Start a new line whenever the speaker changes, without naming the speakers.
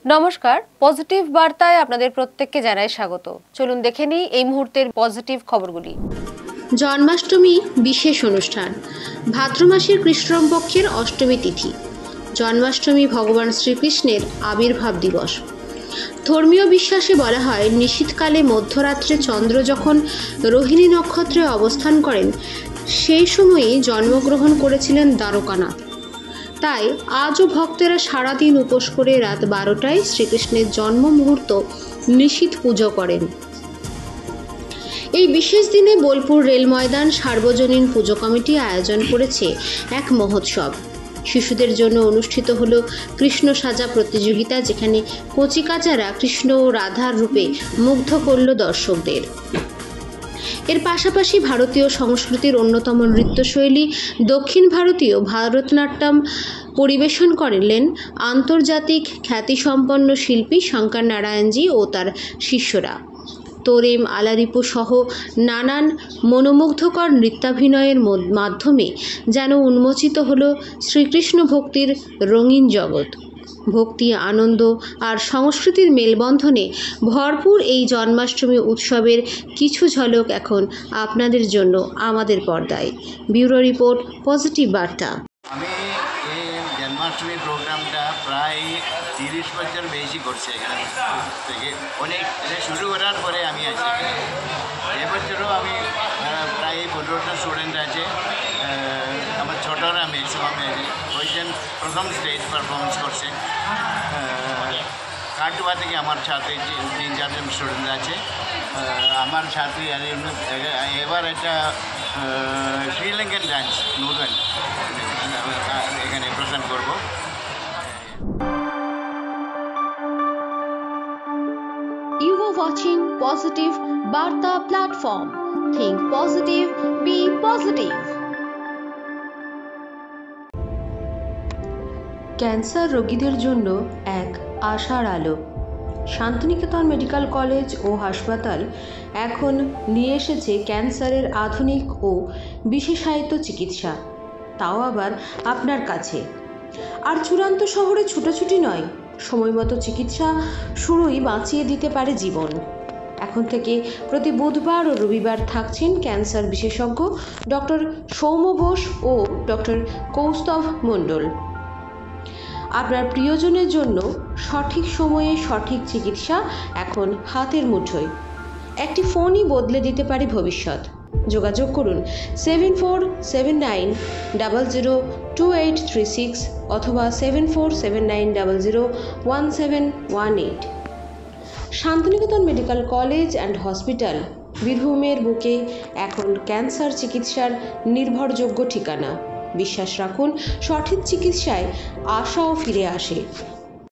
নমস্কার, পজিটিভ বার্তায় আপনাদের প্রত্যেককে জানাই স্বাগত। চলুন দেখে নিই এই মুহূর্তের পজিটিভ খবরগুলি।
জন্মাষ্টমী বিশেষ অনুষ্ঠান। ভাদ্র মাসের কৃষ্ণপক্ষের অষ্টমী তিথি। জন্মাষ্টমী ভগবান শ্রীকৃষ্ণের আবির্ভাব দিবস। ধর্মীয় বিশ্বাসে বলা হয়, নিশীথকালে মধ্যরাত্রে চন্দ্র যখন রোহিণী নক্ষত্রে অবস্থান করেন, সেই সময়েই জন্মগ্রহণ করেছিলেন দ্বারকানাথ। তাই আজও ভক্তেরা সারাদিন উপোস করে রাত 12টায় শ্রীকৃষ্ণের জন্ম মুহূর্ত নিশীথ পুজো করেন। এই বিশেষ দিনে বোলপুর রেল ময়দান সার্বজনীন পুজো কমিটি আয়োজন করেছে এক মহোৎসব। শিশুদের জন্য অনুষ্ঠিত হলো কৃষ্ণ সাজা প্রতিযোগিতা, যেখানে কচিকাচারা কৃষ্ণ ও রাধার রূপে মুগ্ধ করল দর্শকদের। এর পাশাপাশি ভারতীয় সংস্কৃতির অন্যতম নৃত্যশৈলী দক্ষিণ ভারতীয় ভারতনাট্যম পরিবেশন করলেন আন্তর্জাতিক খ্যাতিসম্পন্ন শিল্পী শঙ্কর নারায়ণজি ও তার শিষ্যরা। তোরেম, আলারিপু সহ নানান মনোমুগ্ধকর নৃত্যাভিনয়ের মাধ্যমে যেন উন্মোচিত হল শ্রীকৃষ্ণ ভক্তির রঙিন জগৎ। ভক্তি, আনন্দ আর সংস্কৃতির মেলবন্ধনে ভরপুর এই জন্মাষ্টমী উৎসবের কিছু ঝলক এখন আপনাদের জন্য আমাদের পর্দায়। ব্যুরো রিপোর্ট, পজিটিভ বার্তা।
আমি এই জন্মাষ্টমী প্রোগ্রামটা প্রায় 30 বছর বেশি করছি এখানে থেকে। অনেক শুরু করার পরে আমি আছি এখানে। এবছরও আমি প্রায় 15টা স্টুডেন্ট আছে। আমার ছোটরা ম্যাক্সিমাম ওইজন প্রথম স্টেজ পারফরমেন্স করছে। কাটুয়া থেকে আমার সাথে 3-4জন স্টুডেন্ট আছে আমার সাথে। এবার একটা শ্রীলঙ্কান ডান্স নতুন এখানে প্রেজেন্ট করব।
You are watching Positive Barta platform. Think positive, be positive. Cancer রোগীদের জন্য এক আশার আলো। শান্তিনিকেতন মেডিকেল কলেজ ও হাসপাতাল এখন নিয়ে এসেছে ক্যান্সারের আধুনিক ও বিশেষায়িত চিকিৎসা, তাও আবার আপনার কাছে। আর চূড়ান্ত শহরে ছুটোছুটি নয়, সময়মতো চিকিৎসা শুরুই বাঁচিয়ে দিতে পারে জীবন। এখন থেকে প্রতি বুধবার ও রবিবার থাকছেন ক্যান্সার বিশেষজ্ঞ ডক্টর সৌম্য বোস ও ডক্টর কৌস্তভ মণ্ডল। আপনার প্রিয়জনের জন্য সঠিক সময়ে সঠিক চিকিৎসা এখন হাতের মুঠোয়। একটি ফোনই বদলে দিতে পারে ভবিষ্যৎ। যোগাযোগ করুন 7479002836 অথবা 7479001718। Santiniketan medical college and hospital, বীরভূমের বুকে এখন ক্যান্সার চিকিৎসার নির্ভরযোগ্য ঠিকানা। বিশ্বাস রাখুন, সঠিক চিকিৎসায় আশাও ফিরে আসে।